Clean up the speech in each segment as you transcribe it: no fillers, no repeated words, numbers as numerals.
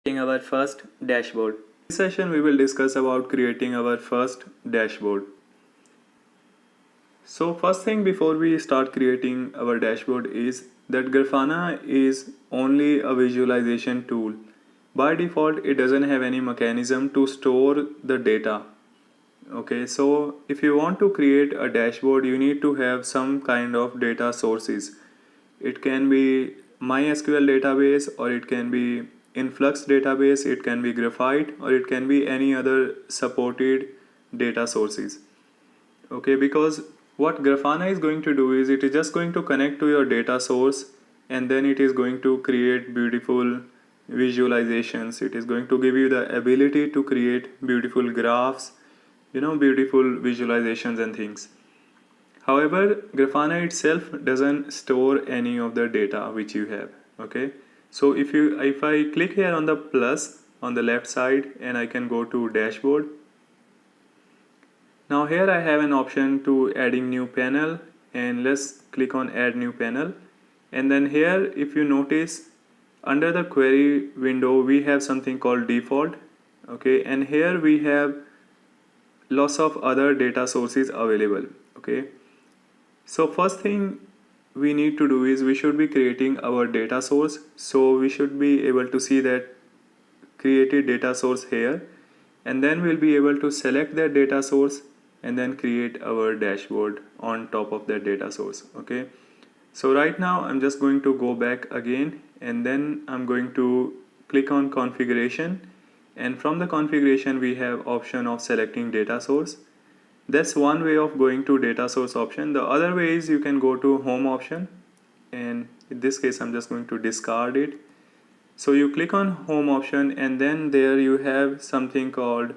Creating our first dashboard. In this session we will discuss about creating our first dashboard. So first thing before we start creating our dashboard is that Grafana is only a visualization tool. By default it doesn't have any mechanism to store the data. Okay, so if you want to create a dashboard you need to have some kind of data sources. It can be MySQL database, or it can be Influx database, it can be Graphite, or it can be any other supported data sources. Okay, because what Grafana is going to do is it is just going to connect to your data source, and then it is going to create beautiful visualizations. It is going to give you the ability to create beautiful graphs, beautiful visualizations and things. However, Grafana itself doesn't store any of the data which you have. Okay, so if I click here on the plus on the left side and I can go to dashboard. Now here I have an option to adding new panel, and let's click on add new panel. And then here if you notice under the query window we have something called default. Okay, and here we have lots of other data sources available. Okay, so first thing we need to do is we should be creating our data source. So we should be able to see that created data source here, and then we'll be able to select that data source and then create our dashboard on top of that data source. Okay, so right now I'm just going to go back again, and then I'm going to click on configuration, and from the configuration we have option of selecting data source. That's one way of going to data source option. The other way is you can go to home option, and in this case I'm just going to discard it. So you click on home option, and then there you have something called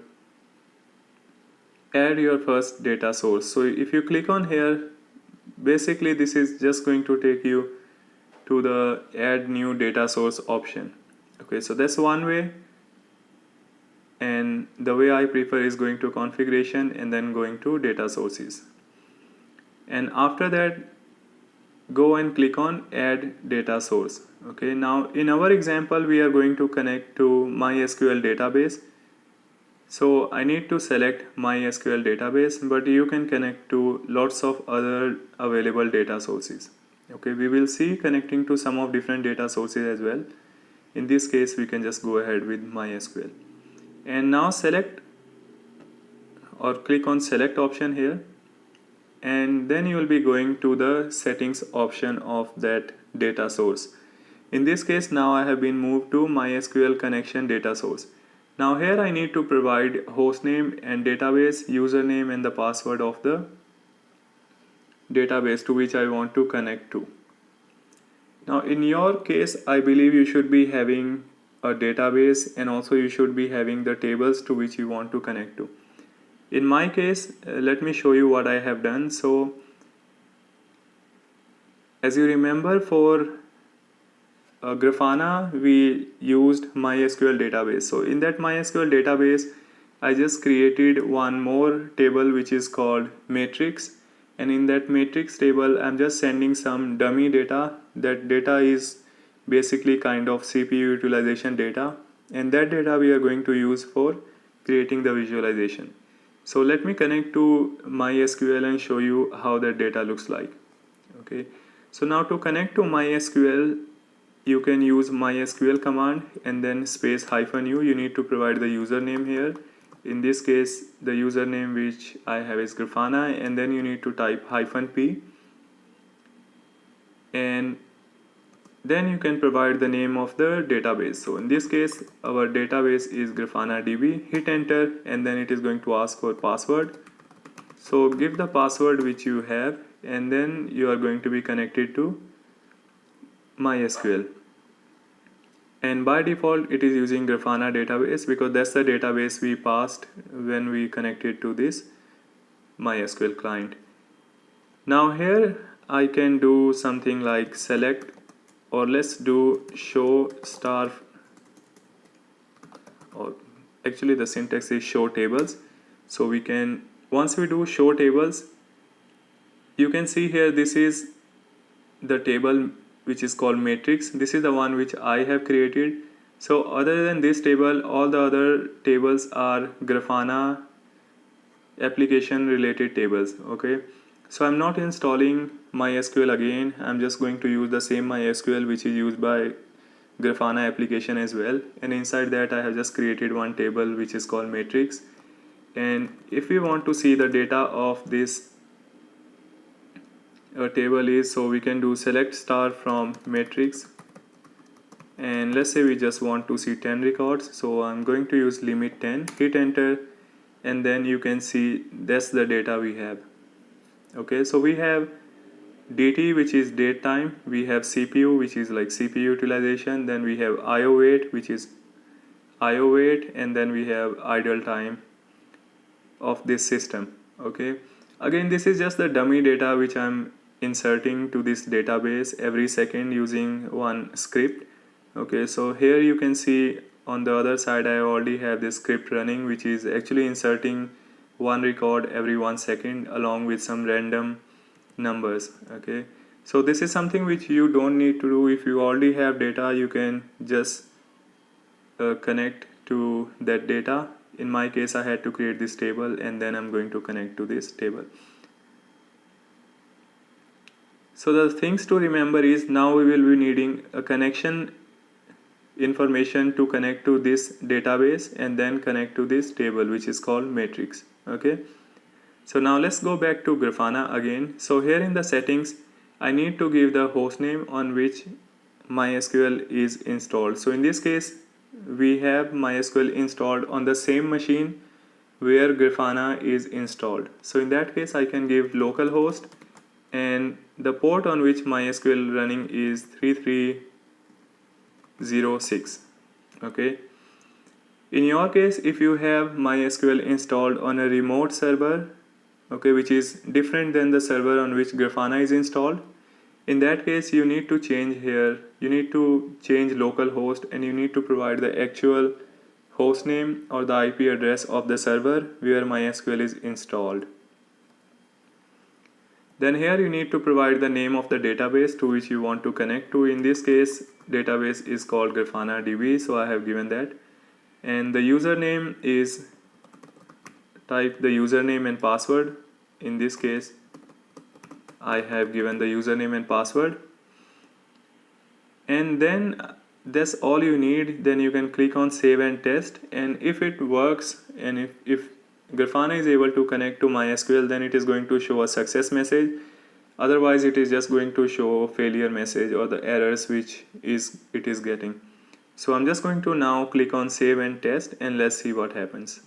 add your first data source. So if you click on here, basically this is just going to take you to the add new data source option. Okay, so that's one way, and the way I prefer is going to configuration and then going to data sources, and after that go and click on add data source. Okay, now in our example we are going to connect to MySQL database, so I need to select MySQL database, but you can connect to lots of other available data sources. Okay, we will see connecting to some of different data sources as well. In this case we can just go ahead with MySQL, and now select or click on select option here, and then you will be going to the settings option of that data source. In this case now I have been moved to MySQL connection data source. Now here I need to provide hostname and database username and the password of the database to which I want to connect to. Now in your case I believe you should be having a database, and also you should be having the tables to which you want to connect to. In my case, let me show you what I have done. So as you remember, for Grafana we used MySQL database. So in that MySQL database I just created one more table which is called matrix, and in that matrix table I'm just sending some dummy data. That data is basically kind of CPU utilization data, and that data we are going to use for creating the visualization. So let me connect to MySQL and show you how that data looks like. Okay, so now to connect to MySQL you can use MySQL command and then space -u. You need to provide the username here. In this case the username which I have is Grafana, and then you need to type -p, and then you can provide the name of the database. So in this case our database is Grafana DB. Hit enter, and then it is going to ask for password. So give the password which you have, and then you are going to be connected to MySQL, and by default it is using Grafana database because that's the database we passed when we connected to this MySQL client. Now here I can do something like select, or let's do show star, or actually the syntax is show tables. So we can, once we do show tables, you can see here this is the table which is called matrix. This is the one which I have created. So other than this table, all the other tables are Grafana application related tables. Okay, so I'm not installing MySQL again. I'm just going to use the same MySQL which is used by Grafana application as well, and inside that I have just created one table which is called matrix. And if we want to see the data of this table is, so we can do select star from matrix, and let's say we just want to see 10 records, so I'm going to use limit 10, hit enter, and then you can see that's the data we have. Okay, so we have dt which is date time, we have cpu which is like cpu utilization, then we have io weight which is io weight, and then we have idle time of this system. Okay, again this is just the dummy data which I'm inserting to this database every second using one script. Okay, so here you can see on the other side I already have this script running which is actually inserting one record every 1 second along with some random numbers. Okay, so this is something which you don't need to do. If you already have data, you can just connect to that data. In my case I had to create this table, and then I'm going to connect to this table. So the things to remember is, now we will be needing a connection information to connect to this database, and then connect to this table which is called matrix. Okay, so now let's go back to Grafana again. So here in the settings I need to give the hostname on which MySQL is installed. So in this case we have MySQL installed on the same machine where Grafana is installed. So in that case I can give localhost, and the port on which MySQL running is 3306. Okay, in your case if you have MySQL installed on a remote server, okay, which is different than the server on which Grafana is installed, in that case you need to change here, you need to change localhost, and you need to provide the actual hostname or the IP address of the server where MySQL is installed. Then here you need to provide the name of the database to which you want to connect to. In this case database is called Grafana DB, so I have given that. And the username is, type the username and password. In this case I have given the username and password, and then that's all you need. Then you can click on save and test, and if it works, and if Grafana is able to connect to MySQL, then it is going to show a success message. Otherwise it is just going to show failure message or the errors which it is getting. So I'm just going to now click on save and test, and let's see what happens.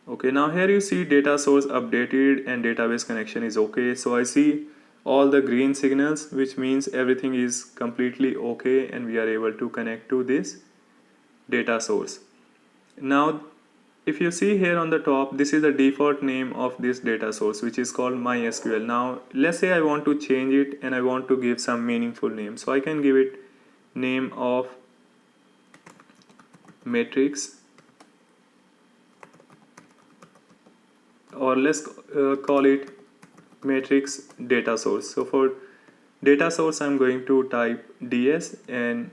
Okay, now here you see data source updated and database connection is okay. So I see all the green signals, which means everything is completely okay and we are able to connect to this data source. Now if you see here on the top, this is the default name of this data source which is called MySQL. Now let's say I want to change it and I want to give some meaningful name, so I can give it name of matrix, or let's call it matrix data source. So for data source I'm going to type ds and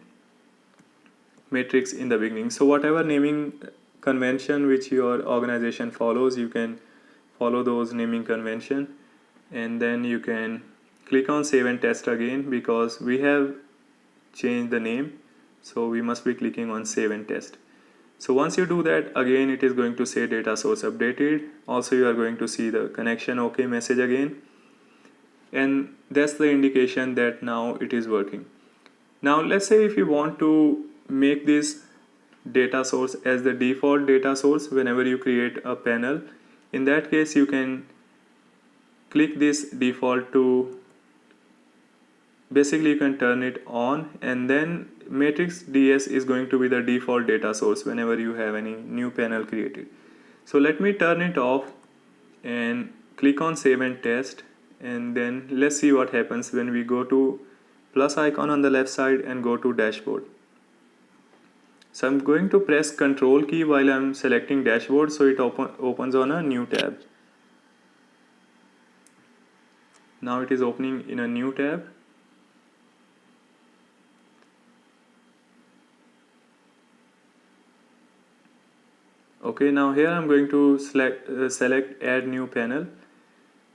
matrix in the beginning. So whatever naming convention which your organization follows, you can follow those naming convention, and then you can click on save and test again because we have changed the name, so we must be clicking on save and test. So once you do that, again it is going to say data source updated. Also you are going to see the connection okay message again, and that's the indication that now it is working. Now let's say if you want to make this data source as the default data source whenever you create a panel, in that case you can click this default to, basically you can turn it on, and then matrix ds is going to be the default data source whenever you have any new panel created. So let me turn it off and click on save and test, and then let's see what happens when we go to plus icon on the left side and go to dashboard. So I'm going to press Control key while I'm selecting dashboard, so it opens on a new tab. Now it is opening in a new tab. Okay, now here I'm going to select add new panel.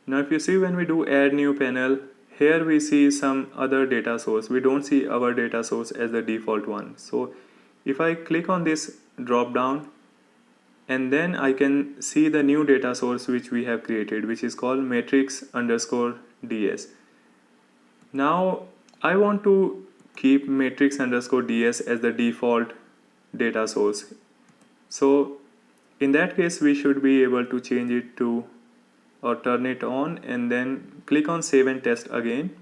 Now if you see, when we do add new panel, here we see some other data source. We don't see our data source as the default one. So if I click on this drop down, and then I can see the new data source which we have created, which is called matrix underscore ds. Now I want to keep matrix underscore ds as the default data source. So in that case, we should be able to change it to, or turn it on, and then click on save and test again,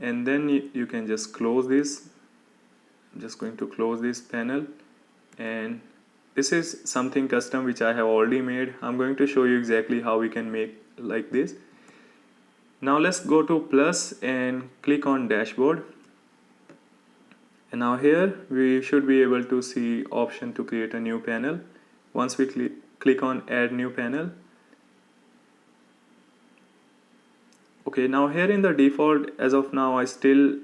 and then you can just close this. I'm just going to close this panel, and this is something custom which I have already made. I'm going to show you exactly how we can make like this. Now let's go to plus and click on dashboard, and now here we should be able to see option to create a new panel. Once we click on add new panel. Okay, now here in the default, as of now, I still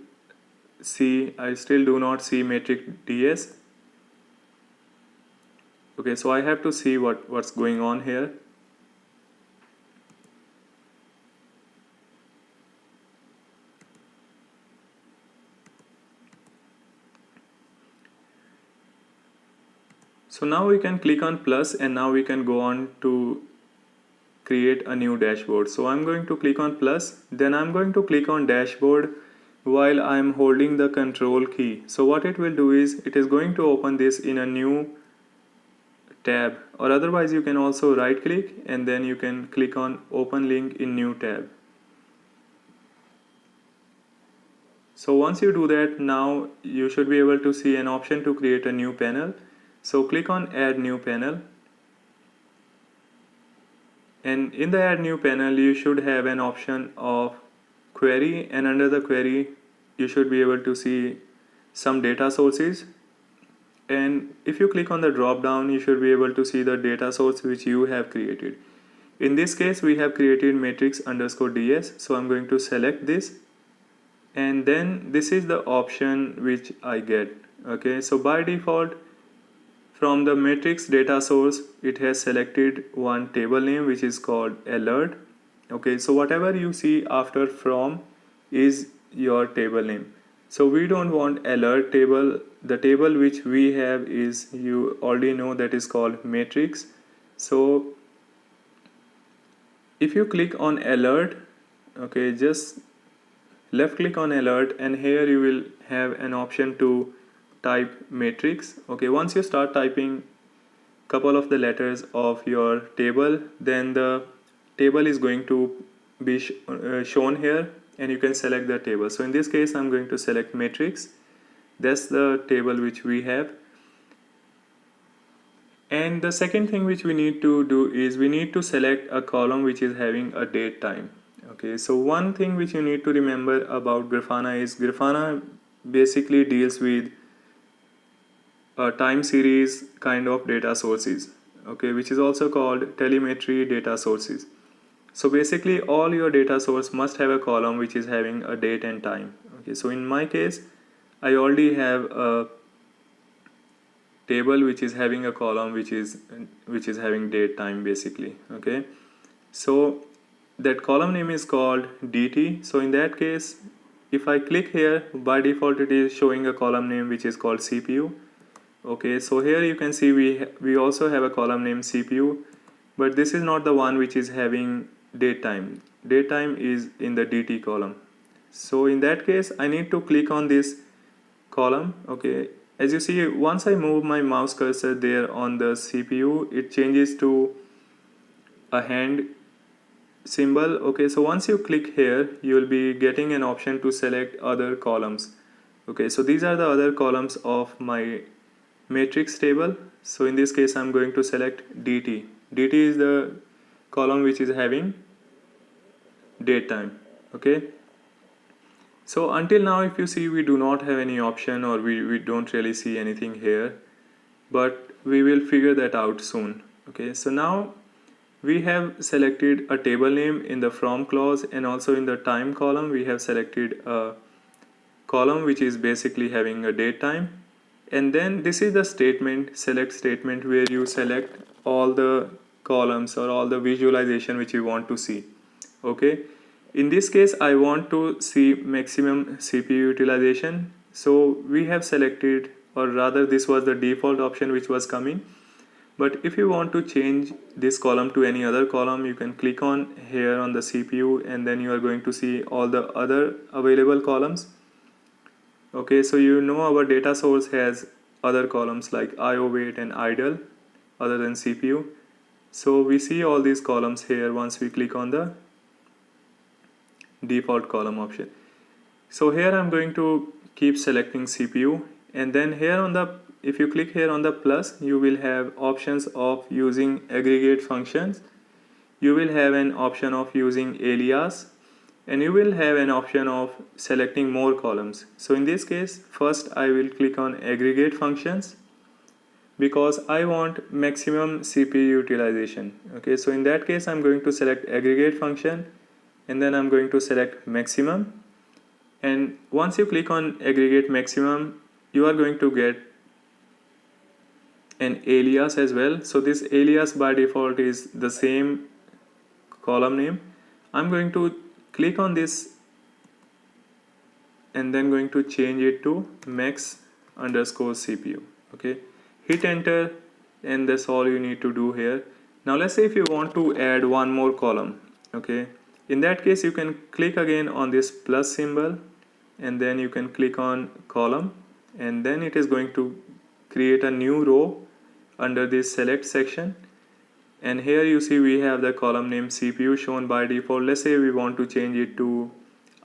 do not see matrix ds. Okay, so I have to see what's going on here. So now we can click on plus, and now we can go on to create a new dashboard. So I'm going to click on plus, then I'm going to click on dashboard while I'm holding the control key. So what it will do is it is going to open this in a new tab, or otherwise you can also right click and then you can click on open link in new tab. So once you do that, now you should be able to see an option to create a new panel. So click on add new panel, and in the add new panel you should have an option of query, and under the query you should be able to see some data sources, and if you click on the drop down you should be able to see the data source which you have created. In this case we have created matrix underscore ds, so I'm going to select this, and then this is the option which I get. Okay, so by default from the matrix data source it has selected one table name which is called alert. Okay, so whatever you see after from is your table name. So we don't want alert table. The table which we have is, you already know, that is called matrix. So if you click on alert, okay, just left click on alert, and here you will have an option to type matrix. Okay, once you start typing couple of the letters of your table, then the table is going to be shown here, and you can select the table. So in this case I'm going to select matrix. That's the table which we have. And the second thing which we need to do is we need to select a column which is having a date time. Okay, so one thing which you need to remember about Grafana is Grafana basically deals with a time series kind of data sources, okay, which is also called telemetry data sources. So basically all your data source must have a column which is having a date and time. Okay, so in my case I already have a table which is having a column which is having date time basically. Okay, so that column name is called dt. So in that case, if I click here, by default it is showing a column name which is called cpu. Okay, so here you can see we also have a column named cpu, but this is not the one which is having date time. Date time is in the dt column. So in that case I need to click on this column. Okay, as you see, once I move my mouse cursor there on the cpu, it changes to a hand symbol. Okay, so once you click here you will be getting an option to select other columns. Okay, so these are the other columns of my matrix table. So in this case I'm going to select dt. dt is the column which is having date time. Okay, so until now if you see, we do not have any option, or we don't really see anything here, but we will figure that out soon. Okay, so now we have selected a table name in the from clause, and also in the time column we have selected a column which is basically having a date time, and then this is the statement, select statement, where you select all the columns or all the visualization which you want to see. Okay, in this case I want to see maximum CPU utilization, so we have selected, or rather this was the default option which was coming. But if you want to change this column to any other column, you can click on here on the CPU, and then you are going to see all the other available columns. Okay, so you know our data source has other columns like IO wait and idle other than CPU. So we see all these columns here once we click on the default column option. So here I'm going to keep selecting CPU, and then here on the, if you click here on the plus, you will have options of using aggregate functions, you will have an option of using alias, and you will have an option of selecting more columns. So in this case, first I will click on aggregate functions because I want maximum CPU utilization. Okay, so in that case I'm going to select aggregate function, and then I'm going to select maximum. And once you click on aggregate maximum, you are going to get an alias as well. So this alias by default is the same column name. I'm going to click on this and then going to change it to max underscore CPU. Okay, hit enter, and that's all you need to do here. Now let's say if you want to add one more column. Okay, in that case you can click again on this plus symbol, and then you can click on column, and then it is going to create a new row under this select section. And here you see we have the column name CPU shown by default. Let's say we want to change it to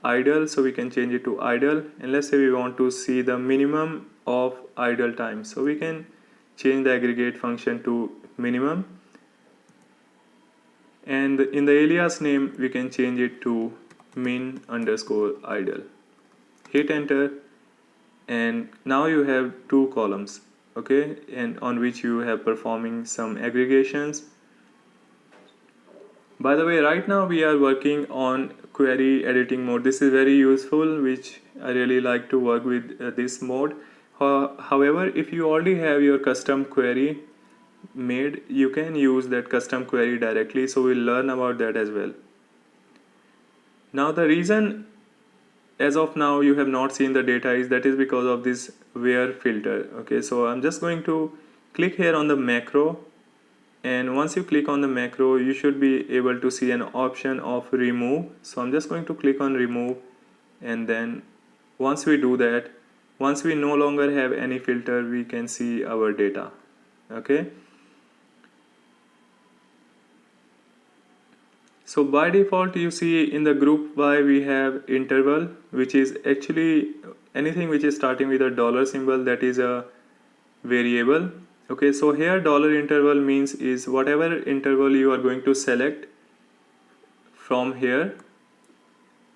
idle, so we can change it to idle. And let's say we want to see the minimum of idle time, so we can change the aggregate function to minimum, and in the alias name we can change it to min underscore idle. Hit enter, and now you have two columns. Okay, and on which you have performing some aggregations. By the way, right now we are working on query editing mode. This is very useful, which I really like to work with this mode. However, if you already have your custom query made, you can use that custom query directly, so we'll learn about that as well. Now the reason as of now you have not seen the data is that is because of this where filter. Okay, so I'm just going to click here on the macro, and once you click on the macro you should be able to see an option of remove. So I'm just going to click on remove, and then once we do that, once we no longer have any filter, we can see our data. Okay, so by default you see in the group by we have interval, which is actually anything which is starting with a dollar symbol, that is a variable. Okay, so here dollar interval means is whatever interval you are going to select from here.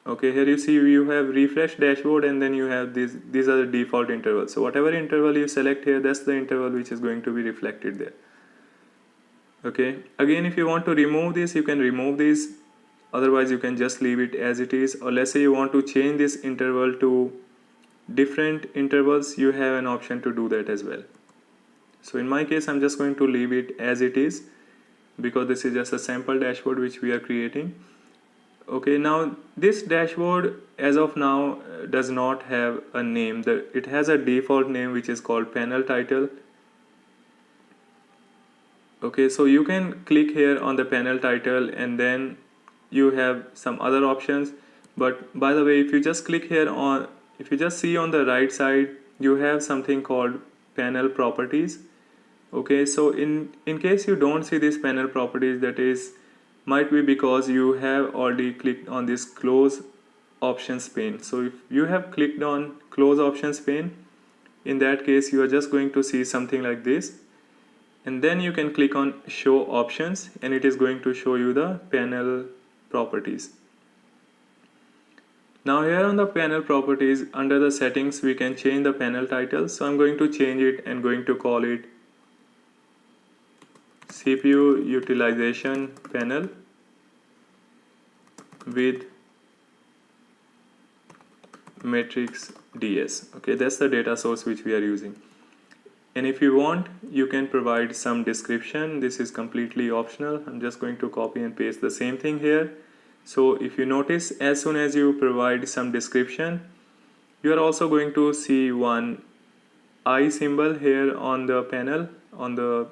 Okay, here you see you have refresh dashboard, and then you have these are the default intervals. So whatever interval you select here, that's the interval which is going to be reflected there. Okay, again if you want to remove this, you can remove this, otherwise you can just leave it as it is. Or let's say you want to change this interval to different intervals, you have an option to do that as well. So in my case I'm just going to leave it as it is, because this is just a sample dashboard which we are creating. Okay, now this dashboard as of now does not have a name. It has a default name which is called panel title. Okay, so you can click here on the panel title, and then you have some other options. But by the way, if you just click here on, if you just see on the right side, you have something called panel properties. Okay, so in case you don't see this panel properties, that is might be because you have already clicked on this close options pane. So if you have clicked on close options pane, in that case you are just going to see something like this, and then you can click on show options, and it is going to show you the panel properties. Now here on the panel properties, under the settings, we can change the panel title. So I'm going to change it and going to call it CPU utilization panel with matrix DS. Okay, that's the data source which we are using. And if you want, you can provide some description. This is completely optional. I'm just going to copy and paste the same thing here. So if you notice, as soon as you provide some description, you are also going to see one eye symbol here on the panel on the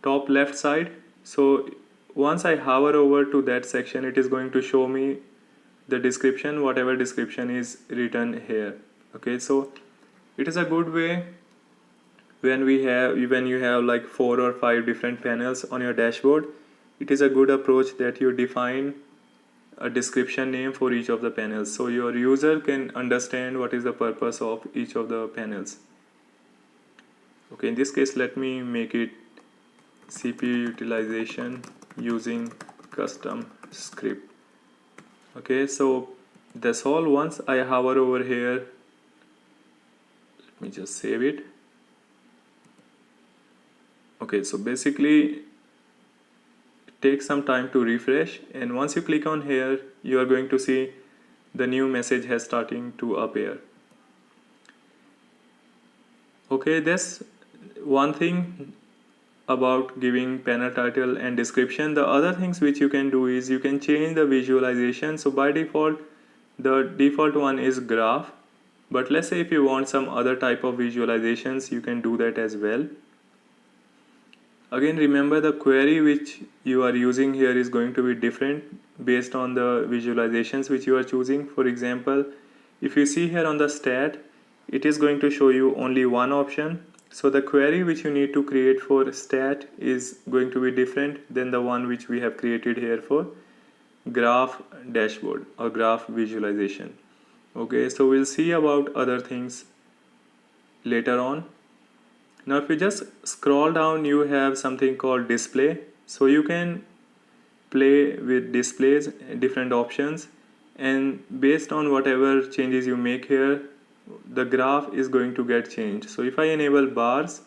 top left side. So once I hover over to that section, it is going to show me the description, whatever description is written here. Okay, so it is a good way when you have like 4 or 5 different panels on your dashboard. It is a good approach that you define a description name for each of the panels, so your user can understand what is the purpose of each of the panels. Okay, in this case, let me make it CPU utilization using custom script. Okay, so that's all. Once I hover over here, let me just save it. Okay, so basically it takes some time to refresh, and once you click on here, you are going to see the new message has starting to appear. Okay, that's one thing about giving panel title and description. The other things which you can do is you can change the visualization. So by default, the default one is graph, but let's say if you want some other type of visualizations, you can do that as well. Again, remember the query which you are using here is going to be different based on the visualizations which you are choosing. For example, if you see here on the stat, it is going to show you only one option. So the query which you need to create for stat is going to be different than the one which we have created here for graph dashboard or graph visualization. Okay, so we'll see about other things later on. Now if you just scroll down, you have something called display. So you can play with displays, different options, and based on whatever changes you make here, the graph is going to get changed. So if I enable bars,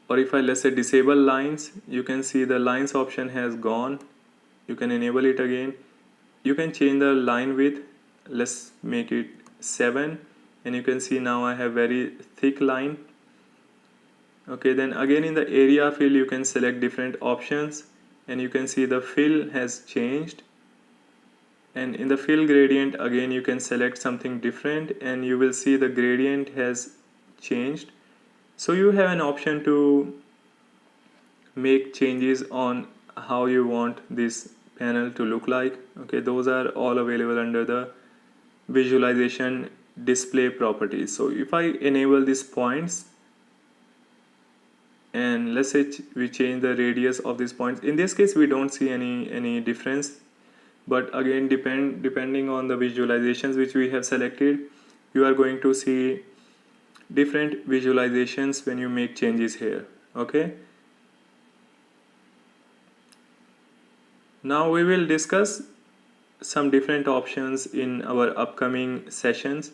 or if I, let's say, disable lines, you can see the lines option has gone. You can enable it again. You can change the line width. Let's make it 7, and you can see now I have very thick line. Okay, then again in the area fill, you can select different options, and you can see the fill has changed. And in the fill gradient, again you can select something different, and you will see the gradient has changed. So you have an option to make changes on how you want this panel to look like. Okay, those are all available under the visualization display properties. So if I enable these points, and let's say we change the radius of these points, in this case we don't see any difference, but again depending on the visualizations which we have selected, you are going to see different visualizations when you make changes here. Okay, now we will discuss some different options in our upcoming sessions.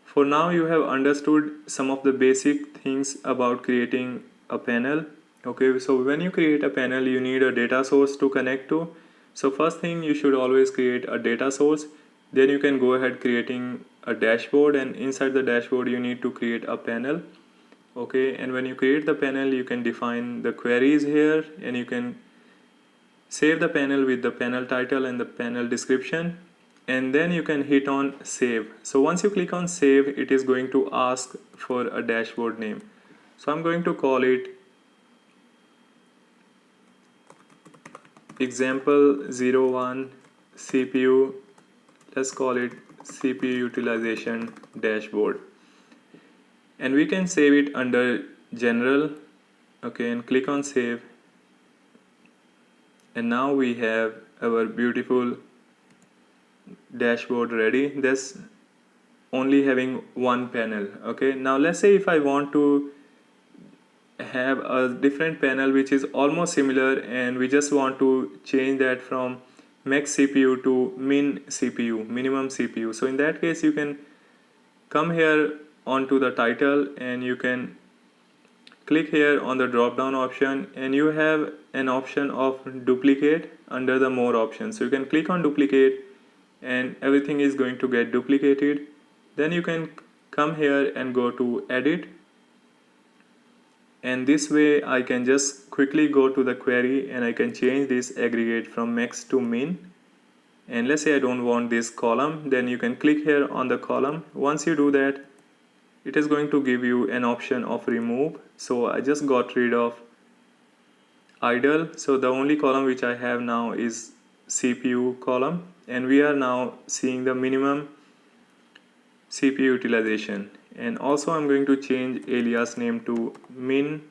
For now, you have understood some of the basic things about creating a panel. Okay, so when you create a panel, you need a data source to connect to. So first thing, you should always create a data source. Then you can go ahead creating a dashboard, and inside the dashboard you need to create a panel. Okay, and when you create the panel, you can define the queries here, and you can save the panel with the panel title and the panel description, and then you can hit on save. So once you click on save, it is going to ask for a dashboard name. So I'm going to call it example 01 CPU. Let's call it CPU utilization dashboard, and we can save it under general. Okay, and click on save, and now we have our beautiful dashboard ready. That's only having one panel. Okay, now let's say if I want to have a different panel which is almost similar, and we just want to change that from max CPU to min CPU, minimum CPU. So in that case, you can come here onto the title, and you can click here on the drop down option, and you have an option of duplicate under the more options. So you can click on duplicate, and everything is going to get duplicated. Then you can come here and go to edit, and this way I can just quickly go to the query and I can change this aggregate from max to min. And let's say I don't want this column, then you can click here on the column. Once you do that, it is going to give you an option of remove. So I just got rid of idle, so the only column which I have now is CPU column, and we are now seeing the minimum CPU utilization. And also I'm going to change alias name to min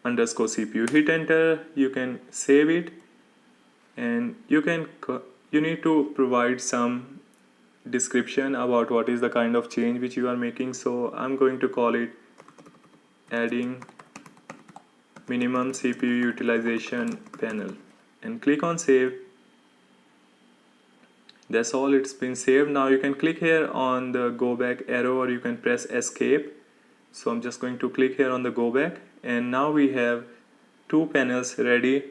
underscore CPU. Hit enter, you can save it, and you need to provide some description about what is the kind of change which you are making. So I'm going to call it adding minimum CPU utilization panel, and click on save. That's all, it's been saved. Now you can click here on the go back arrow, or you can press escape. So I'm just going to click here on the go back, and now we have two panels ready.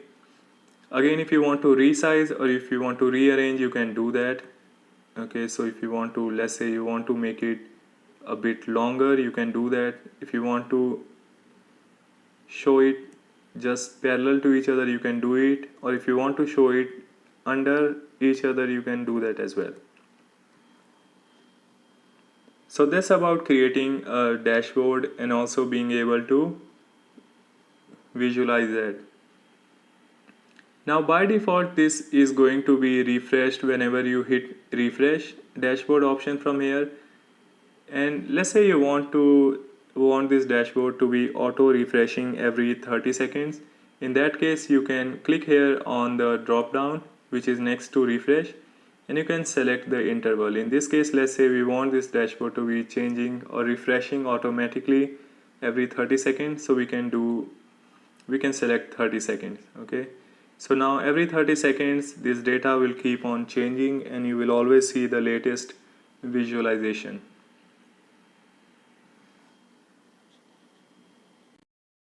Again, if you want to resize or if you want to rearrange, you can do that. Okay, so if you want to, let's say you want to make it a bit longer, you can do that. If you want to show it just parallel to each other, you can do it, or if you want to show it under each other, you can do that as well. So that's about creating a dashboard and also being able to visualize that. Now by default this is going to be refreshed whenever you hit refresh dashboard option from here. And let's say you want this dashboard to be auto refreshing every 30 seconds. In that case, you can click here on the drop down which is next to refresh, and you can select the interval. In this case, let's say we want this dashboard to be changing or refreshing automatically every 30 seconds, so we can select 30 seconds. Okay, so now every 30 seconds this data will keep on changing and you will always see the latest visualization.